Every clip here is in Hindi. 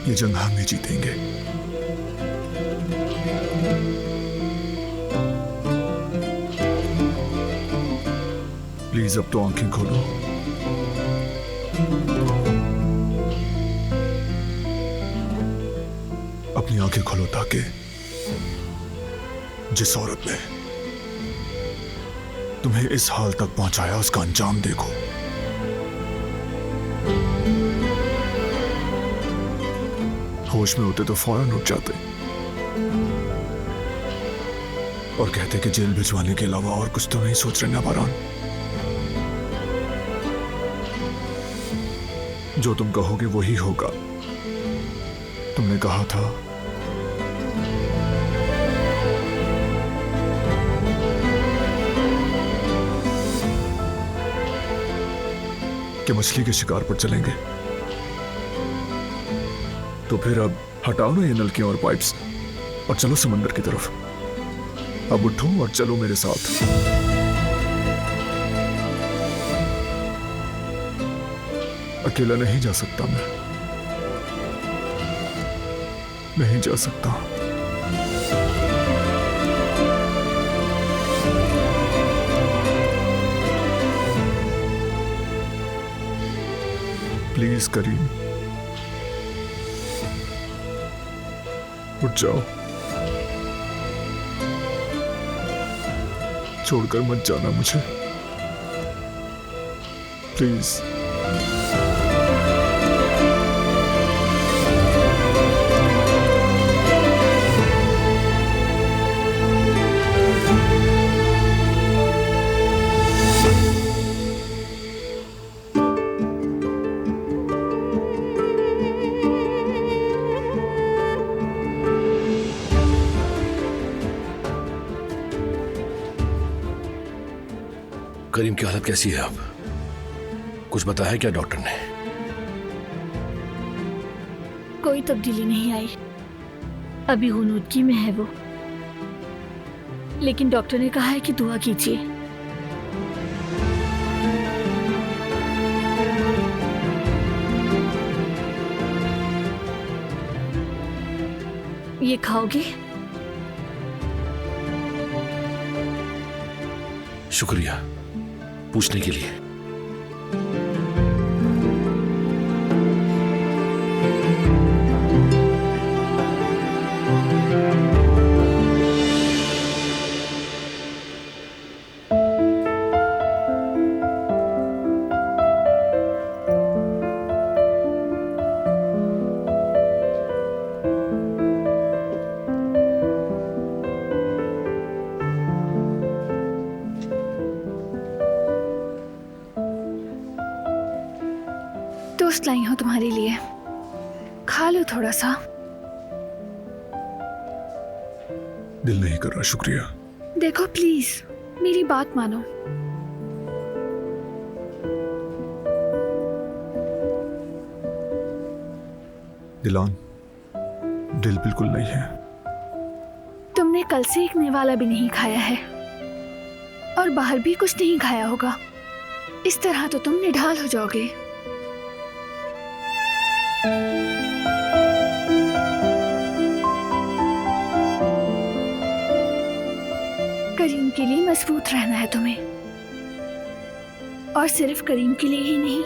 ये जंग हम ही जीतेंगे। प्लीज अब तो आंखें खोलो। अपनी आंखें खोलो ताकि जिस औरत ने तुम्हें इस हाल तक पहुंचाया उसका अंजाम देखो। होश में होते तो फौरन उठ जाते और कहते कि जेल भिजवाने के अलावा और कुछ तो नहीं सोच रहे ना बारान। जो तुम कहोगे वही होगा। तुमने कहा था कि मछली के शिकार पर चलेंगे, तो फिर अब हटाओ ना ये नलकियां और पाइप्स और चलो समंदर की तरफ। अब उठो और चलो मेरे साथ। अकेला नहीं जा सकता मैं, नहीं जा सकता। प्लीज करीम, उठ जाओ, छोड़कर मत जाना मुझे, प्लीज। करीम की हालत कैसी है अब? कुछ बताया क्या डॉक्टर ने? कोई तब्दीली नहीं आई, अभी हुनूदगी में है वो, लेकिन डॉक्टर ने कहा है कि दुआ कीजिए। ये खाओगे? शुक्रिया पूछने के लिए। टोस्ट लाई हूं तुम्हारे लिए, खा लो थोड़ा सा। दिल नहीं कर रहा। शुक्रिया। देखो प्लीज मेरी बात मानो। दिलान, दिल बिल्कुल नहीं है। तुमने कल से एक निवाला भी नहीं खाया है और बाहर भी कुछ नहीं खाया होगा। इस तरह तो तुम निढाल हो जाओगे। करीम के लिए मजबूत रहना है तुम्हें, और सिर्फ करीम के लिए ही नहीं,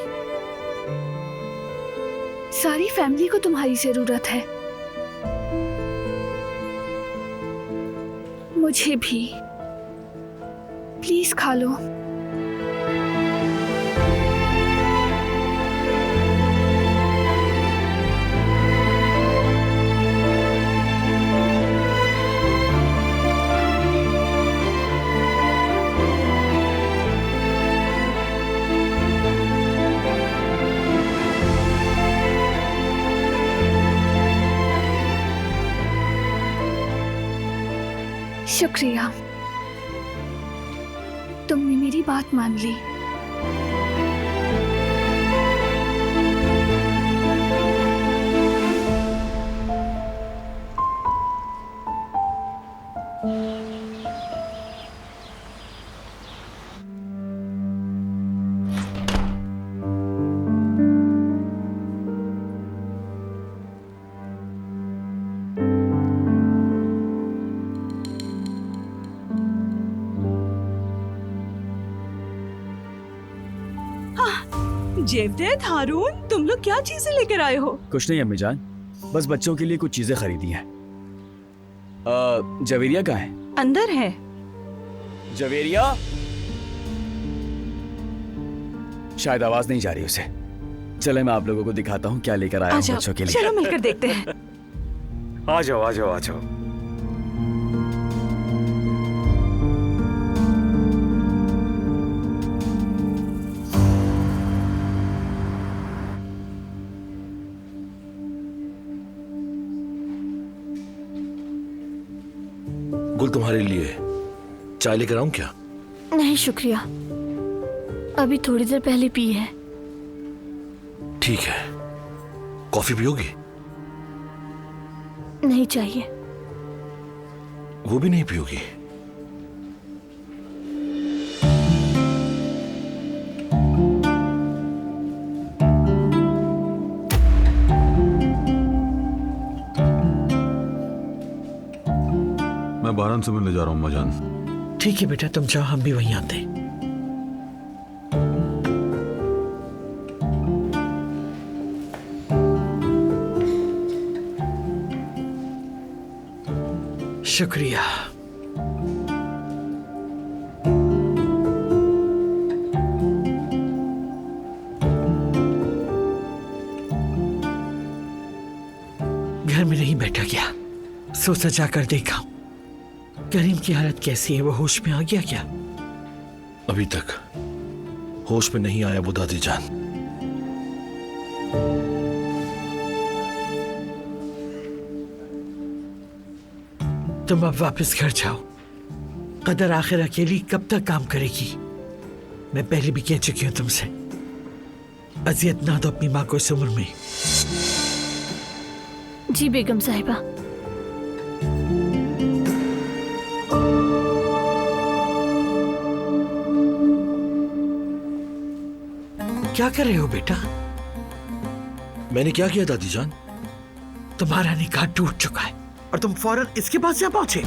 सारी फैमिली को तुम्हारी जरूरत है। मुझे भी। प्लीज खा लो। शुक्रिया, तुमने मेरी बात मान ली। जेवदेद, हारून, तुम लोग क्या चीजें लेकर आए हो? कुछ नहीं अम्मी जान, बस बच्चों के लिए कुछ चीजें खरीदी हैं। जवेरिया कहाँ है? अंदर है। जवेरिया, शायद आवाज नहीं जा रही उसे। चले मैं आप लोगों को दिखाता हूँ क्या लेकर आया हूँ बच्चों के लिए। चलो मिलकर देखते हैं। आ जाओ आ जाओ आ जाओ। गुल तुम्हारे लिए चाय लेकर आऊं क्या? नहीं शुक्रिया, अभी थोड़ी देर पहले पी है। ठीक है, कॉफी पियोगी? नहीं चाहिए। वो भी नहीं पियोगी? मैं बारान से मिलने जा रहा हूँ अम्मा जान। ठीक है बेटा, तुम जाओ, हम भी वहीं आते हैं। शुक्रिया। घर में नहीं बैठा गया, सोचा जाकर देखा करीम की हालत कैसी है। वो होश में आ गया क्या? अभी तक होश में नहीं आया वो दादी जान। तुम अब वापस घर जाओ। कदर आखिर अकेली कब तक काम करेगी? मैं पहले भी कह चुकी हूं तुमसे, अजियत ना दो अपनी माँ को इस उम्र में। जी बेगम साहिबा। क्या कर रहे हो बेटा? मैंने क्या किया दादी जान? तुम्हारा निकाह टूट चुका है और तुम फौरन इसके पास यहाँ पहुंचे।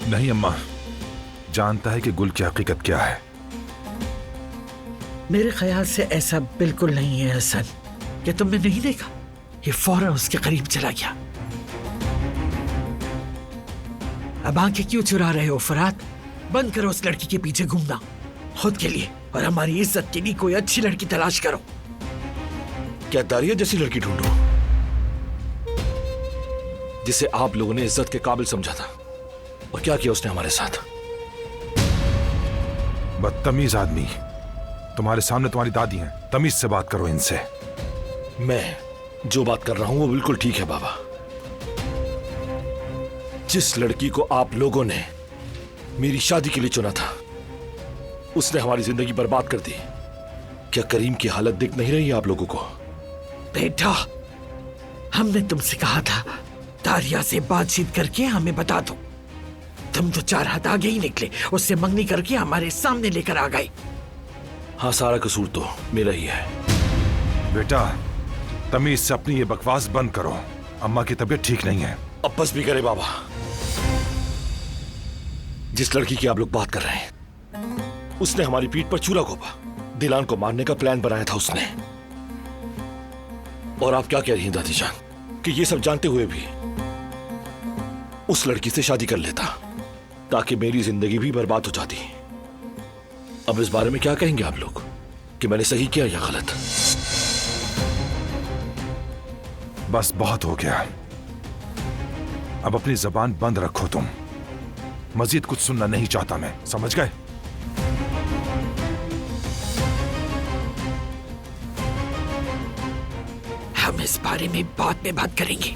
नहीं अम्मा, जानता है कि गुल की हकीकत क्या है। मेरे ख्याल से ऐसा बिल्कुल नहीं है हसन। क्या तुमने नहीं देखा? ये फौरन उसके करीब चला गया। अब आंखें क्यों चुरा रहे हो फरात? बंद करो उस लड़की के पीछे घूमना। खुद के लिए और हमारी इज्जत के लिए कोई अच्छी लड़की तलाश करो। क्या दारिया जैसी लड़की ढूंढो जिसे आप लोगों ने इज्जत के काबिल समझा था? और क्या किया उसने हमारे साथ? बदतमीज आदमी, तुम्हारे सामने तुम्हारी दादी हैं, तमीज से बात करो इनसे। मैं जो बात कर रहा हूं वो बिल्कुल ठीक है बाबा। जिस लड़की को आप लोगों ने मेरी शादी के लिए चुना था, उसने हमारी जिंदगी बर्बाद कर दी। क्या करीम की हालत दिख नहीं रही है आप लोगों को? बेटा, हमने तुमसे कहा था दारिया से बातचीत करके हमें बता दो। तुम तो 4 हाथ आगे ही निकले, उससे मंगनी करके हमारे सामने लेकर आ गए। हाँ, सारा कसूर तो मेरा ही है। बेटा, तमीज से अपनी ये बकवास बंद करो। अम्मा की तबीयत ठीक नहीं है। अब बस भी करे बाबा। जिस लड़की की आप लोग बात कर रहे हैं, उसने हमारी पीठ पर चूल्हा घोंपा। दिलान को मारने का प्लान बनाया था उसने। और आप क्या कह रही हैं दादी जान कि ये सब जानते हुए भी उस लड़की से शादी कर लेता ताकि मेरी जिंदगी भी बर्बाद हो जाती। अब इस बारे में क्या कहेंगे आप लोग कि मैंने सही किया या गलत? बस बहुत हो गया। अब अपनी जबान बंद रखो तुम। मजीद कुछ सुनना नहीं चाहता मैं, समझ गए? हम इस बारे में बाद में बात करेंगे।